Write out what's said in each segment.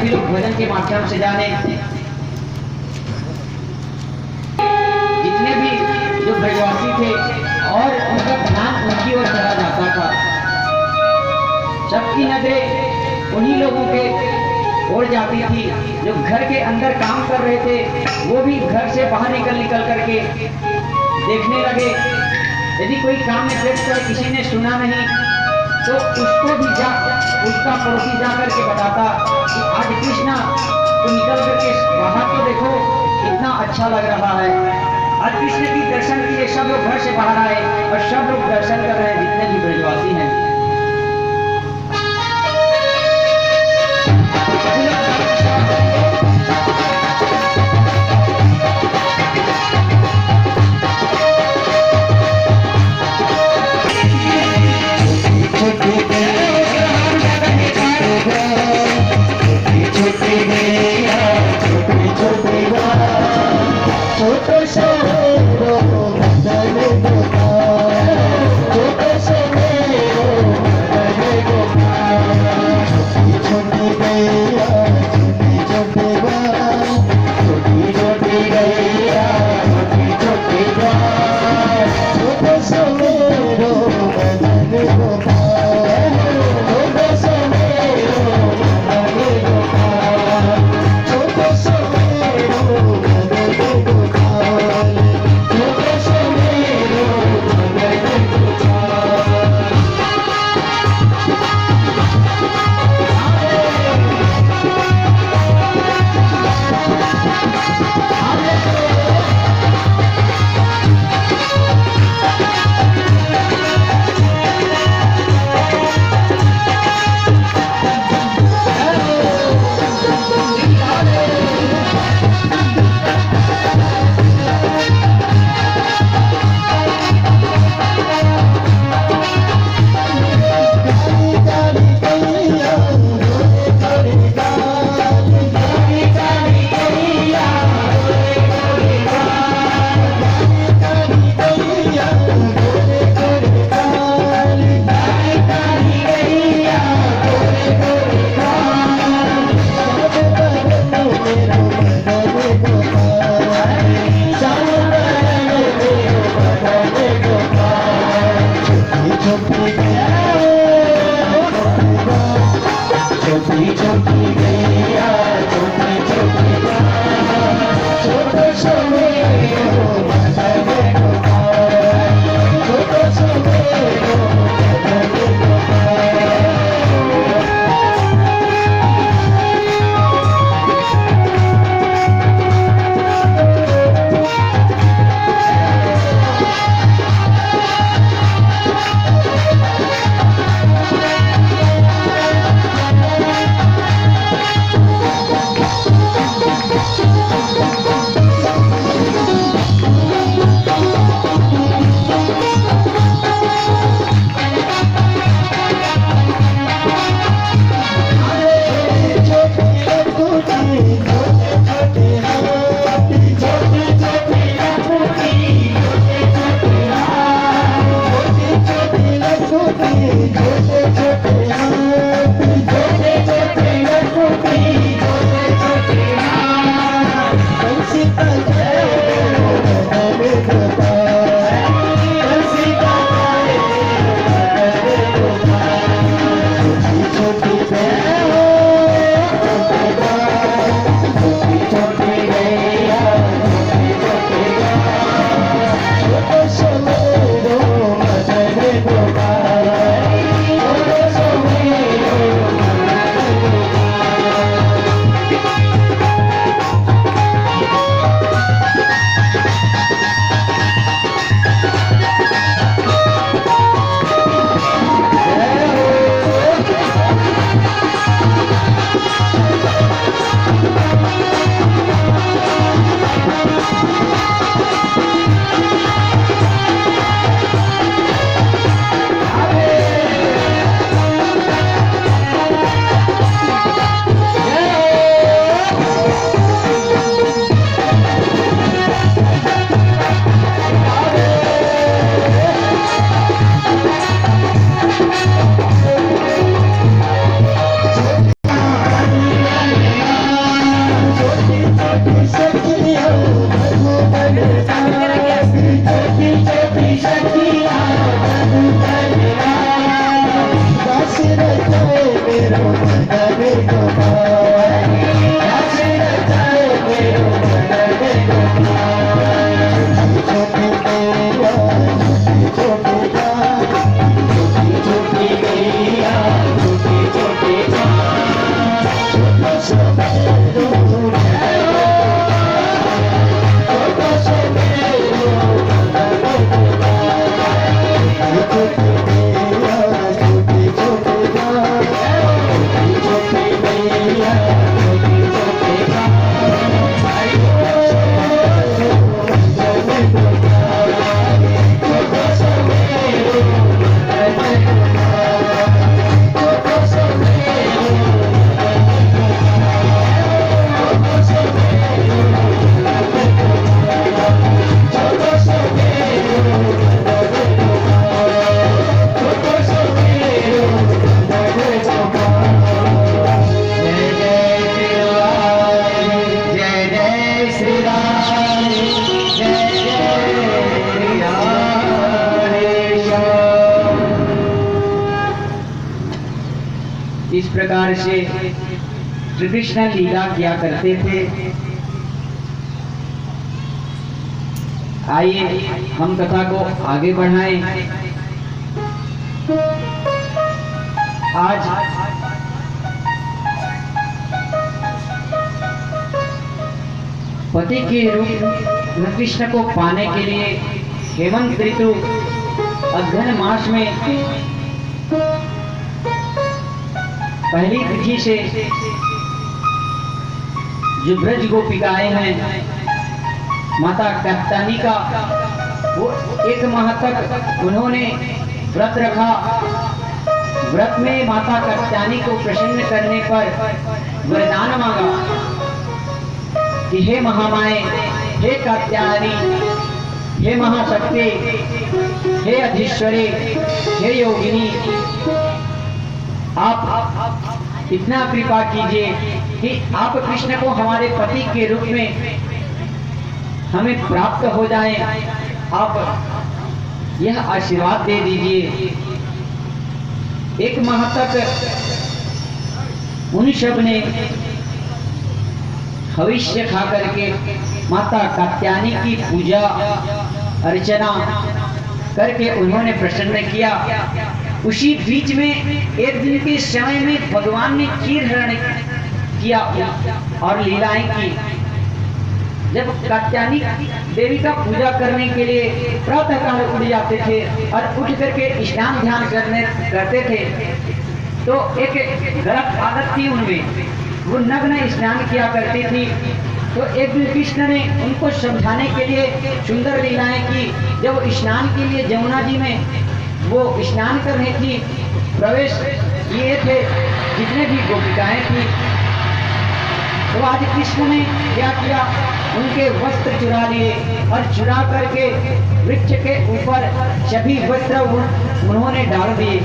सभी लोग भजन के माध्यम से जाने। जितने भी जो ब्रजवासी थे और उनका ध्यान उनकी ओर चला जाता था, सबकी नजरें उन्हीं लोगों के ओर जाती थी जो घर के अंदर काम कर रहे थे। वो भी घर से बाहर निकल करके देखने लगे। यदि कोई काम में बैठ कर किसी ने सुना नहीं तो उसको भी उसका पड़ोसी जा करके बताता कि आज कृष्णा तो निकल करके बाहर तो देखो, कितना अच्छा लग रहा है। आज कृष्ण की दर्शन के लिए सब लोग घर से बाहर आए और सब लोग दर्शन कर रहे हैं, जितने भी ब्रजवासी हैं। इस प्रकार से श्री कृष्ण लीला किया करते थे। आइए हम कथा को आगे बढ़ाएं। आज पति के रूप कृष्ण को पाने के लिए हेमंत ऋतु अग्रहण मास में पहली तिथि से जो ब्रज गोपिकाएं हैं, माता कात्यायनी का वो 1 माह तक उन्होंने व्रत रखा। व्रत में माता कात्यायनी को प्रसन्न करने पर वरदान मांगा कि हे महामाए, हे कात्यायनी, हे महाशक्ति, हे अधीश्वरी, हे योगिनी, आप इतना कृपा कीजिए कि आप कृष्ण को हमारे पति के रूप में हमें प्राप्त हो जाए। आप यह आशीर्वाद दे दीजिए। 1 माह तक उन सब ने हविष्य खा करके माता कात्यायनी की पूजा अर्चना करके उन्होंने प्रसन्न किया। उसी बीच में एक दिन के समय में भगवान ने क्षीर हरण किया और लीलाएं की। जब कात्यायनी देवी का पूजा करने के लिए प्रातः काल उठ जाते थे और उठ करके स्नान ध्यान करते थे, तो एक गलत आदत थी उनमें, वो नग्न स्नान किया करती थी। तो एक दिन कृष्ण ने उनको समझाने के लिए सुंदर लीलाएं की। जब स्नान के लिए जमुना जी में वो स्नान कर रही थी, प्रवेश किए थे जितने भी गोपिकाएं थी, तो आज कृष्ण ने क्या किया, उनके वस्त्र चुरा लिए और चुरा करके वृक्ष के ऊपर सभी वस्त्र उन्होंने डाल दिए।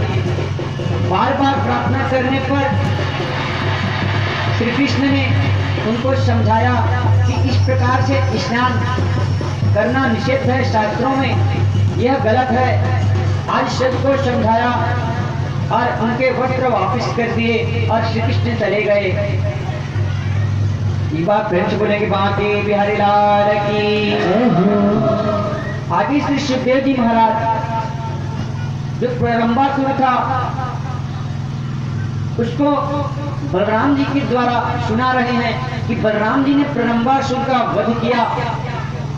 बार बार प्रार्थना करने पर श्री कृष्ण ने उनको समझाया कि इस प्रकार से स्नान करना निषेध है शास्त्रों में, यह गलत है। आज सबको समझाया और उनके वस्त्र वापस कर दिए और श्री कृष्ण चले गए। ये बात फ्रेंड्स बोलेंगे बाकी बिहारी लाल की। आगे श्री सुखदेव जी महाराज जो प्रलंबासुर था उसको बलराम जी के द्वारा सुना रहे हैं कि बलराम जी ने प्रलंबासुर का वध किया।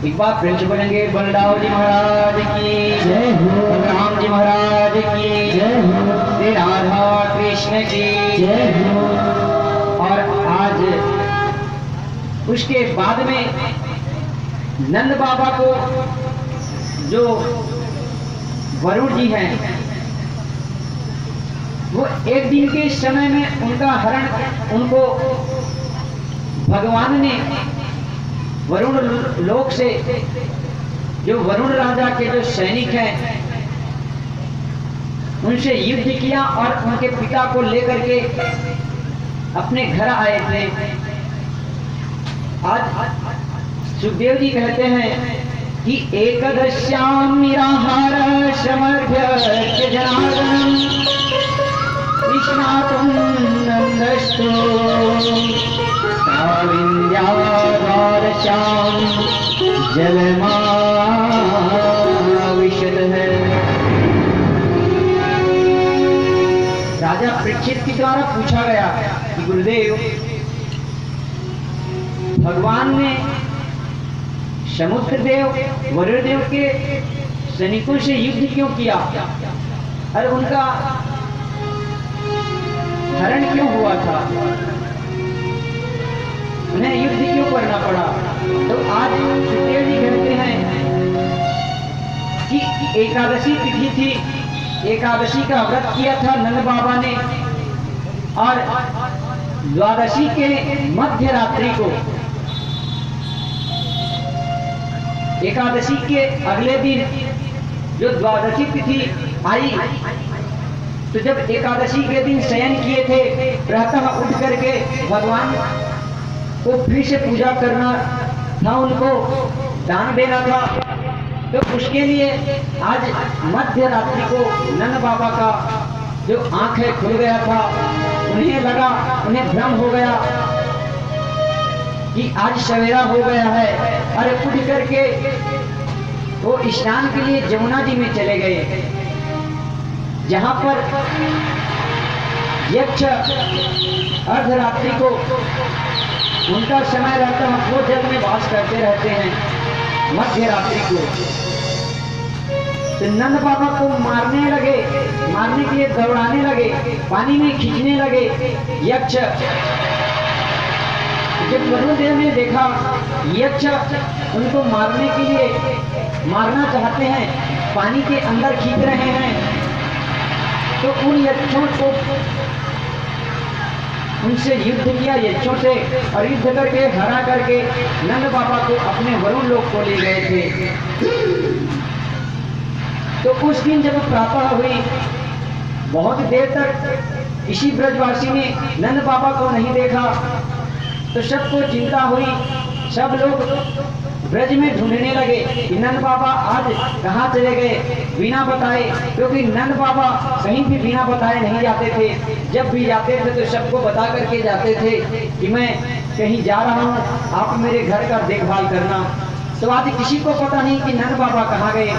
एक बार फ्रेंड्स बोलेंगे बलराम जी महाराज की जय हो, बलराम जी महाराज की जय हो, श्री राधा कृष्ण की जय हो। और आज उसके बाद में नंद बाबा को जो वरुण जी हैं, वो एक दिन के समय में उनका हरण उनको भगवान ने वरुण लोक से, जो वरुण राजा के जो सैनिक हैं, उनसे युद्ध किया और उनके पिता को लेकर के अपने घर आए थे। आज सुखदेव जी कहते हैं कि एकदश्याम निराहार समर्थ्य जनार्दनम स्नातुं नन्दस्तु विन्द्याधारस्यां जलमाविशतः। राजा परीक्षित के द्वारा पूछा गया कि गुरुदेव, भगवान ने समुद्र देव वरुण देव के सैनिकों से युद्ध क्यों किया और उनका हरण क्यों हुआ था, उन्हें युद्ध क्यों करना पड़ा? तो आज सुखदेव जी कहते हैं कि एकादशी तिथि थी, एकादशी का व्रत किया था नंद बाबा ने, और द्वादशी के मध्य रात्रि को, एकादशी के अगले दिन जो द्वादशी तिथि आई, तो जब एकादशी के दिन शयन किए थे, प्रातः उठ करके भगवान को फिर से पूजा करना था, उनको दान देना था, तो उसके लिए आज मध्य रात्रि को नंद बाबा का जो आंखें खुल गया था, उन्हें लगा, उन्हें भ्रम हो गया कि आज सवेरा हो गया है, अरे उठ करके वो स्नान के लिए जमुना जी में चले गए, जहां पर यक्ष अर्धरात्रि को उनका समय रहता है, वो जल में वास करते रहते हैं मध्य रात्रि को। तो नंद बाबा को मारने लगे, मारने के लिए दौड़ाने लगे, पानी में खींचने लगे यक्ष। जब वरुण देव ने देखा यक्ष उनको मारने के लिए मारना चाहते हैं, पानी के अंदर खींच रहे हैं, तो उन यक्षों को उनसे युद्ध किया यक्षों से, और युद्ध करके हरा करके नंद बाबा को अपने वरुण लोक को ले गए थे। तो उस दिन जब प्रातः हुई, बहुत देर तक इसी ब्रजवासी ने नंद बाबा को नहीं देखा, तो सबको चिंता हुई, सब लोग ब्रज में ढूंढने लगे कि नंद बाबा आज कहाँ चले गए बिना बताए, क्योंकि नंद बाबा कहीं भी बिना बताए नहीं जाते थे, जब भी जाते थे तो सबको बता करके जाते थे कि मैं कहीं जा रहा हूँ, आप मेरे घर का देखभाल करना। तो आज किसी को पता नहीं कि नंद बाबा कहाँ गए।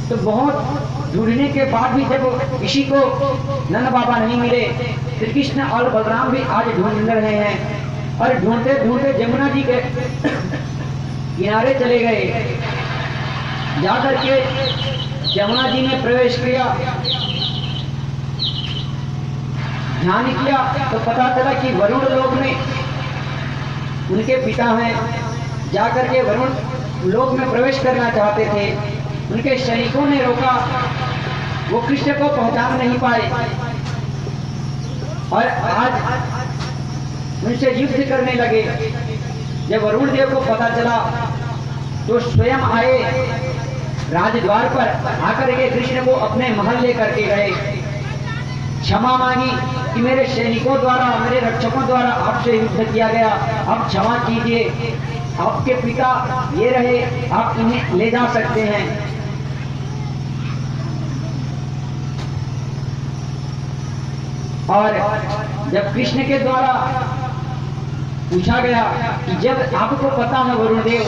तो बहुत ढूंढने के बाद भी जब किसी को नंद बाबा नहीं मिले, श्री कृष्ण और बलराम भी आज ढूंढ रहे हैं, और ढूंढते ढूंढते जमुना जी के किनारे चले गए। जाकर के जमुना जी में प्रवेश किया, ध्यान किया, तो पता चला कि वरुण लोक में उनके पिता हैं। जाकर के वरुण लोक में प्रवेश करना चाहते थे, उनके सैनिकों ने रोका, वो कृष्ण को पहचान नहीं पाए, और आज उनसे युद्ध करने लगे। जब वरुण देव को पता चला तो स्वयं आए, राजद्वार पर आकर के कृष्ण को अपने महल लेकर के गए, क्षमा मांगी कि मेरे सैनिकों द्वारा, मेरे रक्षकों द्वारा आपसे युद्ध किया गया, अब क्षमा कीजिए, आपके पिता ये रहे, आप इन्हें ले जा सकते हैं। और जब कृष्ण के द्वारा पूछा गया कि जब आपको पता है वरुण देव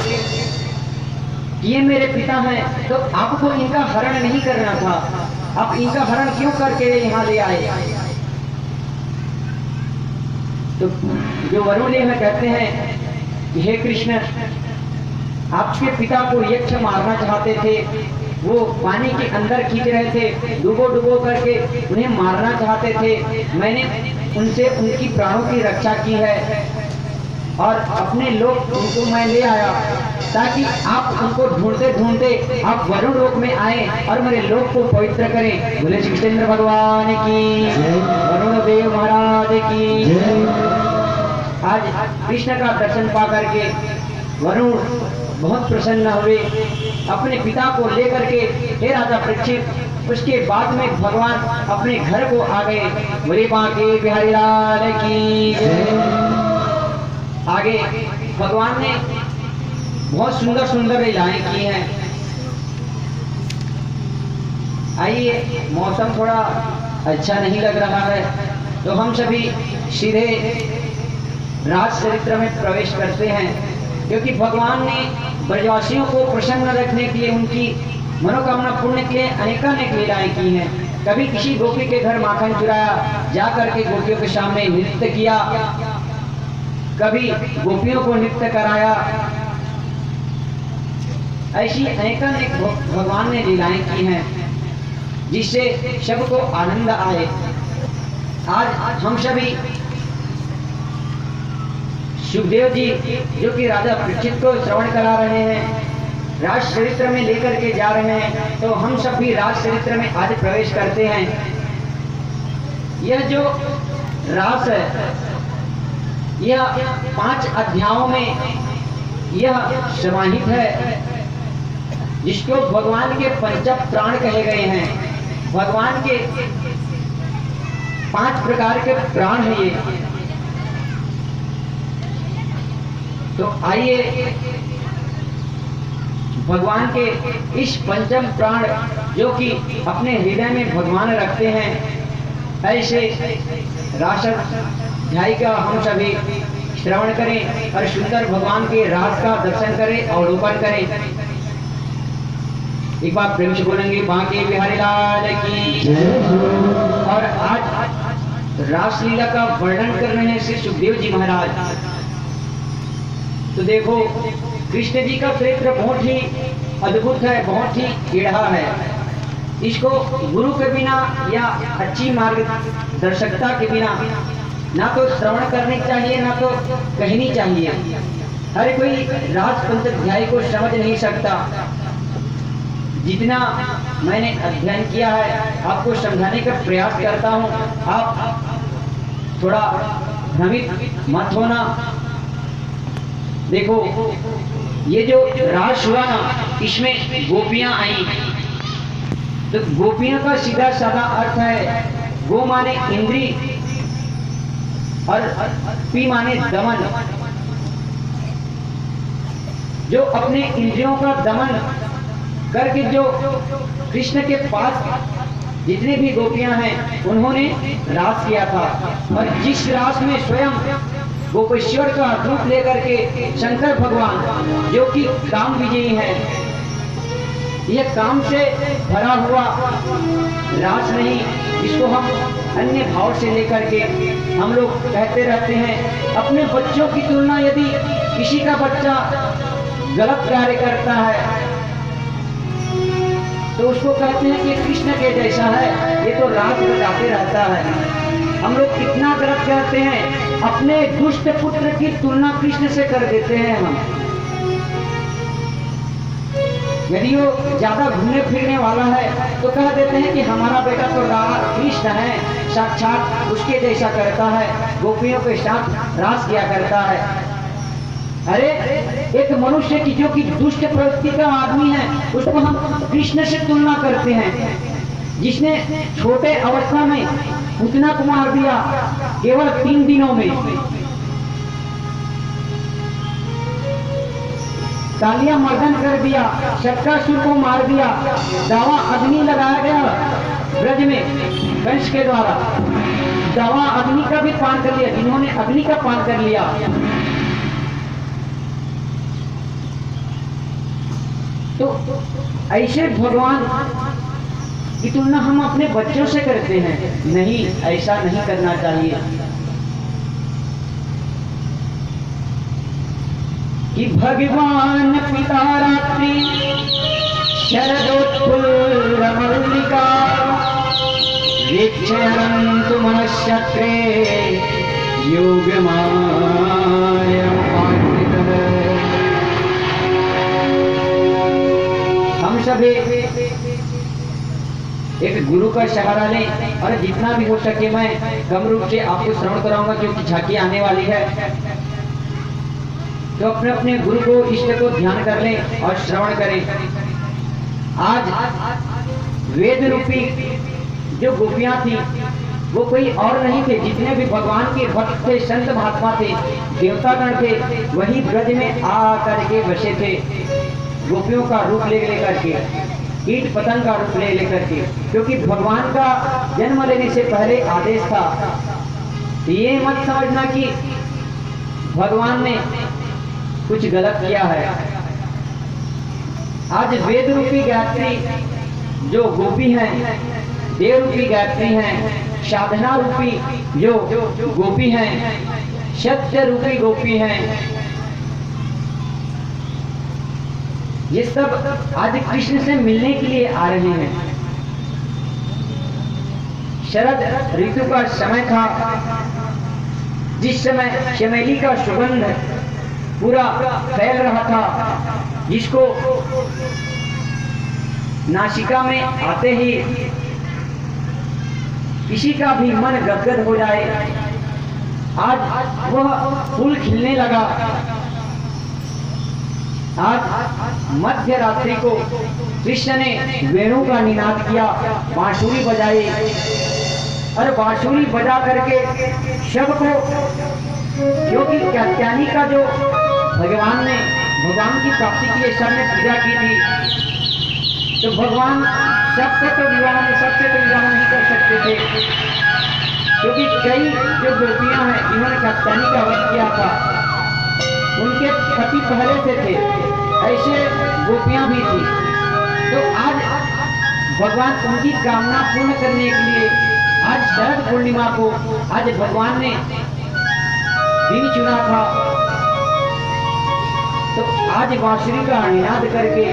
ये मेरे पिता हैं, तो आपको इनका हरण नहीं करना था, आप इनका हरण क्यों करके यहाँ ले आए? तो जो वरुण देव कहते हैं कि हे कृष्ण, आपके पिता को यक्ष मारना चाहते थे, वो पानी के अंदर खींच रहे थे, डुबो डुबो करके उन्हें मारना चाहते थे, मैंने उनसे उनकी प्राणों की रक्षा की है, और अपने लोग उनको मैं ले आया ताकि आप उनको ढूंढते ढूंढते आप वरुण लोक में आए और मेरे लोक को पवित्र करें। बोले श्री कृष्ण भगवान की, वरुण देव महाराज की। आज कृष्ण का दर्शन पा करके वरुण बहुत प्रसन्न हुए, अपने पिता को लेकर के हे राजा परीक्षित। उसके बाद में भगवान अपने घर को आ गए। बोले बांके बिहारी लाल की। आगे भगवान ने बहुत सुंदर सुंदर लीलाएं की हैं। आइए, मौसम थोड़ा अच्छा नहीं लग रहा है, तो हम सभी सीधे रास चरित्र में प्रवेश करते हैं, क्योंकि भगवान ने ब्रजवासियों को प्रसन्न रखने के लिए, उनकी मनोकामना पूर्ण के लिए अनेकानेक लीलाएं की हैं। कभी किसी गोपी के घर माखन चुराया, जा करके गोपियों के सामने नृत्य किया, कभी गोपियों को नृत्य कराया। ऐसी अनेकानेक भगवान ने लीलाएं की हैं, जिससे सबको आनंद आए। आज हम सभी सुखदेव जी, जो कि राजा परीक्षित को श्रवण करा रहे हैं, रास चरित्र में लेकर के जा रहे हैं, तो हम सब भी रास चरित्र में आज प्रवेश करते हैं। यह जो रास है, यह 5 अध्यायों में यह समाहित है, जिसको भगवान के पंच प्राण कहे गए हैं। भगवान के 5 प्रकार के प्राण है ये। तो आइए, भगवान के इस पंचम प्राण, जो कि अपने हृदय में भगवान रखते हैं, ऐसे रास अध्याय का हम सभी श्रवण करें और सुंदर भगवान के रास का दर्शन करें, अवलोकन करें। एक बार प्रेम से बोलेंगे, बांके बिहारी लाल की। और आज रासलीला का वर्णन कर रहे हैं श्री सुखदेव जी महाराज। तो देखो, कृष्ण जी का चरित्र बहुत ही अद्भुत है, बहुत ही टेढ़ा है। इसको गुरु के बिना या अच्छी मार्गदर्शकता के बिना ना तो श्रवण करनी चाहिए, ना तो कहनी चाहिए। हर कोई रास पंचाध्याय को समझ नहीं सकता। जितना मैंने अध्ययन किया है, आपको समझाने का प्रयास करता हूँ। आप थोड़ा भ्रमित मत होना। देखो, ये जो रास हुआ ना, इसमें गोपियां आई। तो गोपियां का सीधा साधा अर्थ है, गो माने इंद्री और पी माने दमन। जो अपने इंद्रियों का दमन करके जो कृष्ण के पास जितने भी गोपियां हैं, उन्होंने रास किया था। और जिस रास में स्वयं गोपेश्वर का रूप लेकर के शंकर भगवान, जो कि काम विजयी है, यह काम से भरा हुआ रास नहीं, इसको हम अन्य भाव से लेकर के हम लोग कहते रहते हैं। अपने बच्चों की तुलना यदि किसी का बच्चा गलत कार्य करता है, तो उसको कहते हैं कि कृष्ण के जैसा है, ये तो रास बताते रहता है। हम लोग कितना गलत करते हैं, अपने दुष्ट पुत्र की तुलना कृष्ण से कर देते हैं हम। यदि वो ज्यादा घूमने फिरने वाला है, तो कह देते हैं कि हमारा बेटा तो कृष्ण है, साक्षात उसके जैसा करता है, गोपियों के साथ रास किया करता है। अरे, एक मनुष्य की जो कि दुष्ट प्रवृत्ति का आदमी है, उसको हम कृष्ण से तुलना करते हैं, जिसने छोटे अवस्था में पूतना को मार दिया केवल 3 दिनों में। कालिया मर्दन कर दिया, शक्कासुर को मार दिया, दावा अग्नि लगाया गया ब्रज में कंस के द्वारा। दावा अग्नि का भी पान कर लिया, जिन्होंने अग्नि का पान कर लिया। तो ऐसे भगवान की तुलना हम अपने बच्चों से करते हैं। नहीं, ऐसा नहीं करना चाहिए। कि भगवान पिता रात्रि शरदोत्फुल्ल मल्लिका वीक्षयन्तु मनश्चक्रे हम सभी एक गुरु का सहारा लें, और जितना भी हो सके मैं कम रूप से आपको श्रवण कराऊंगा, क्योंकि झांकी आने वाली है। तो अपने अपने गुरु को, इष्ट को ध्यान कर लें और श्रवण करें। आज वेद रूपी जो गोपियां थी, वो कोई और नहीं थे, जितने भी भगवान के भक्त थे, संत महात्मा थे, देवतागण थे, वही ब्रज में आ करके बसे थे, गोपियों का रूप ले करके। कीट पतंग का रूप ले लेकर के, क्योंकि भगवान का जन्म लेने से पहले आदेश था। ये मत समझना कि भगवान ने कुछ गलत किया है। आज वेद रूपी गायत्री जो गोपी हैं, देव रूपी गायत्री हैं, साधना रूपी जो गोपी हैं, सत्य रूपी गोपी हैं, ये सब आज कृष्ण से मिलने के लिए आ रहे हैं। शरद ऋतु का समय था, जिस समय चमेली का सुगंध पूरा फैल रहा था, जिसको नासिका में आते ही किसी का भी मन गदगद हो जाए। आज वह फूल खिलने लगा। आज मध्य रात्रि को कृष्ण ने वेणु का निनाद किया, बांसुरी बजाई, और बांसुरी बजा करके सबको, क्योंकि कात्यायनी का जो भगवान की प्राप्ति के लिए सबने पूजा की थी, तो भगवान सबसे तो विवाह नहीं कर सकते थे, क्योंकि कई जो गोपियां हैं जिन्होंने कात्यायनी का वध किया था, उनके पति पहले से थे, ऐसे गोपियां भी थी। तो आज भगवान उनकी कामना पूर्ण करने के लिए आज शरद पूर्णिमा को आज भगवान ने दिन चुना था। तो आज बांसुरी का निनाद करके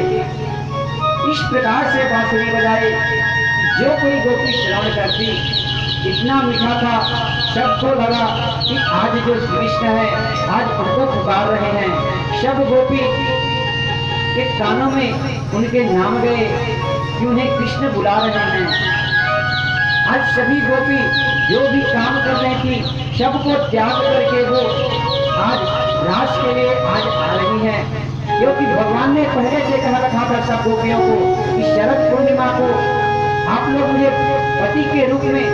इस प्रकार से बांसुरी बजाए, जो कोई गोपी श्रवण करती, इतना मीठा था, सबको लगा कि आज जो कृष्ण है आज उनको पुकार रहे हैं। सब गोपी के कानों में उनके नाम गए कि उन्हें कृष्ण बुला रहे हैं। आज सभी गोपी जो भी काम कर रही थी, सबको त्याग करके वो आज रास के लिए आज आ रही है, क्योंकि भगवान ने पहले से कहा रखा था सब गोपियों को कि शरद पूर्णिमा को आप लोग मुझे पति के रूप में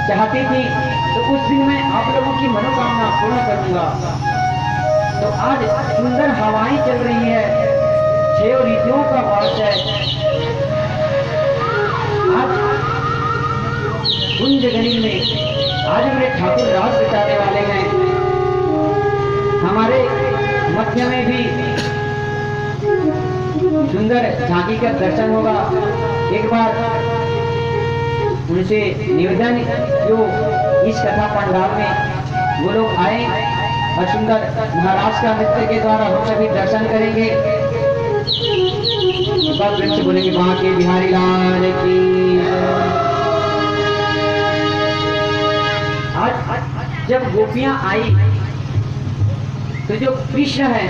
चाहती थी, तो उस दिन मैं आप लोगों की मनोकामना पूर्ण करूंगा। तो आज सुंदर हवाएं चल रही है, 6 ऋतुओं का वास है। आज कुंज गली में आज मेरे ठाकुर रास बिताने वाले हैं। हमारे मध्य में भी सुंदर झांकी का दर्शन होगा। एक बार उनसे निवेदन, जो इस कथा पंडाल में वो लोग आए और सुंदर महाराज का नृत्य के द्वारा हम सभी दर्शन करेंगे। से बोलेंगे वहां के बिहारी लाल की। आज जब गोपियां आई तो जो कृष्ण है,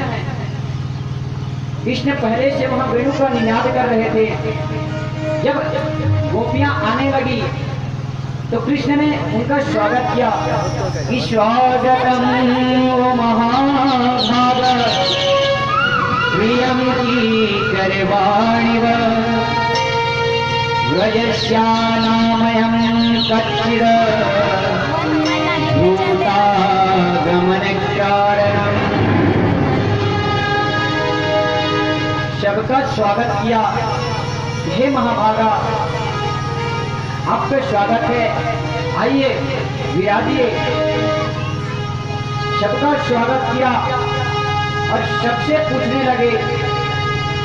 कृष्ण पहले से वहां वेणु का निनाद कर रहे थे। जब गोपियां आने लगी तो कृष्ण ने उनका स्वागत किया कि स्वागतम महाभाग प्रियम की करवाणिव व्रजस्यानामयं कच्चिद भूतागमन कारणम। सबका स्वागत किया। हे महाभागा, आपका स्वागत है, आइए विराजिए। सबका स्वागत किया और सबसे पूछने लगे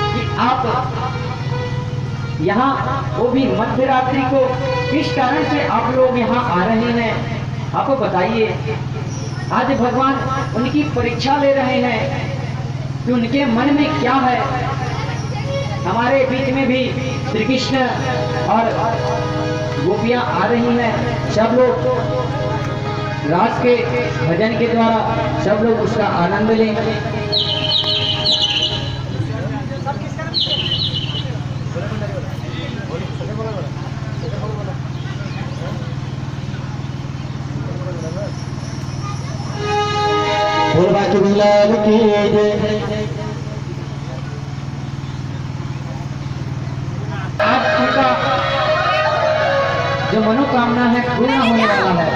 कि आप यहाँ, वो भी मध्य रात्रि को, किस कारण से आप लोग यहाँ आ रहे हैं, आप बताइए। आज भगवान उनकी परीक्षा ले रहे हैं कि उनके मन में क्या है। हमारे बीच में भी श्री कृष्ण और गोपियां आ रही हैं। सब लोग रास के भजन के द्वारा सब लोग उसका आनंद लें। आज उनका जो मनोकामना है पूर्ण होने वाला है।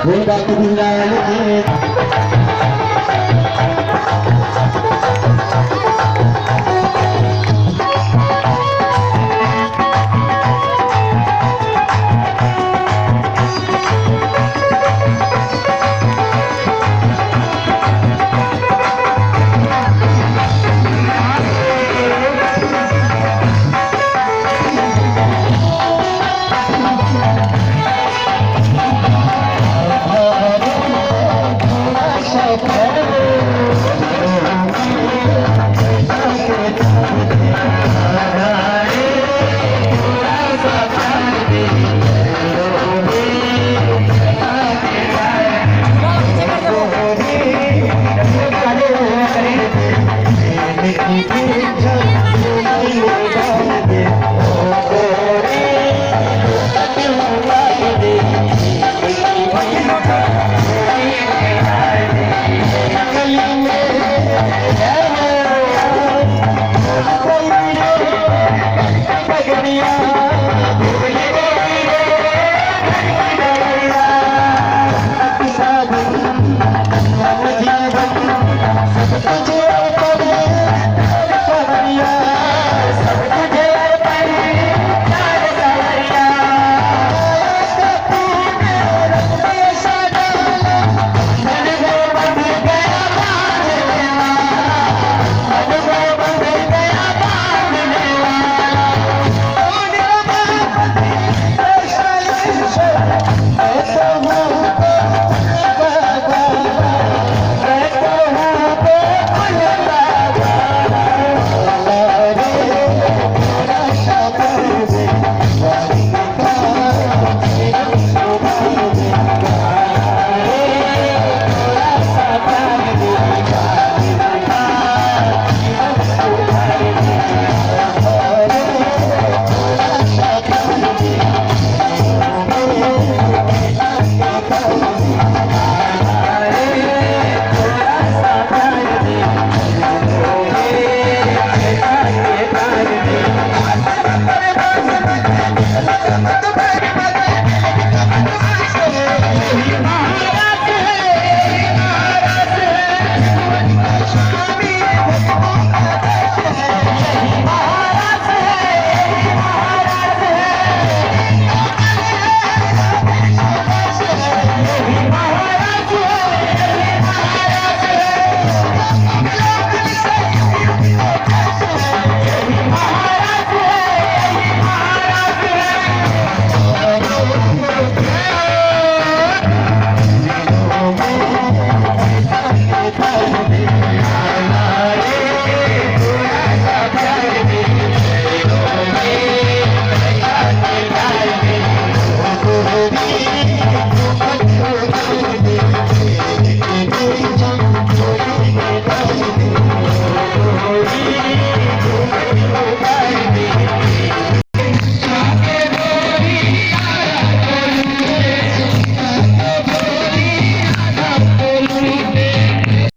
खुदा लाल के